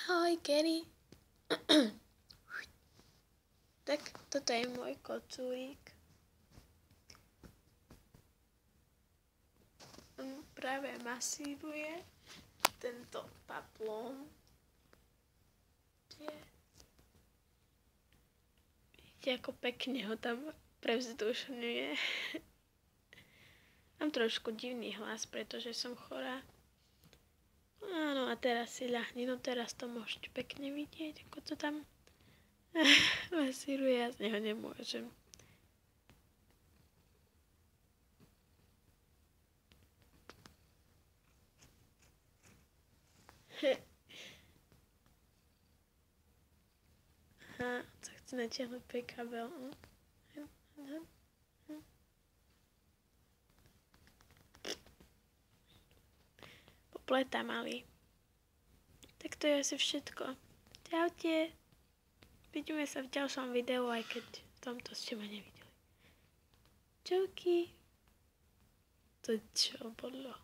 Ahoj, Gary. Tak, toto je môj kocúrik. On práve masíruje tento paplón. Vidíte, ako pekne ho tam prevzdušňuje. Mám trošku divný hlas, pretože som chorá. Áno, a teraz si ľahni, no teraz to môžete pekne vidieť, ako to tam masíruje, ja z neho nemôžem. Aha, to chce natiahnuť pre kabel. Popleta malý. Tak to je asi všetko. Čaute. Vidíme sa v ďalšom videu, aj keď v tomto ste ma nevideli. Čauky. To čo bolo?